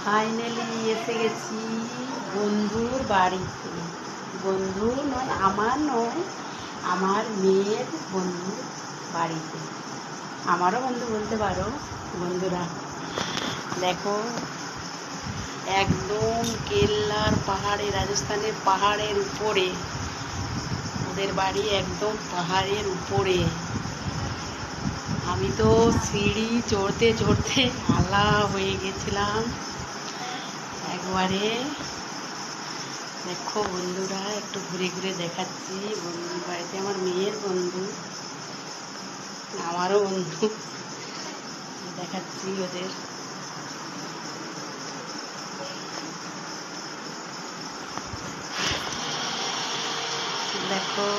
Finally এসে গেছি বন্ধুর বাড়িতে। বন্ধু নয়, আমার মেয়ের বন্ধুর বাড়িতে। আমারও বন্ধু বলতে পারো বন্ধুরা। দেখো, একদম কেল্লার পাহাড়ে, রাজস্থানের পাহাড়ের উপরে ওদের বাড়ি, একদম পাহাড়ের উপরে। আমি তো সিঁড়ি চড়তে চড়তে আলা হয়ে গেছিলাম একবারে। দেখো বন্ধুরা, একটু ঘুরে ঘুরে দেখাচ্ছি বন্ধুর বাড়িতে। আমার মেয়ের বন্ধু, আমারও বন্ধু, দেখাচ্ছি ওদের। দেখো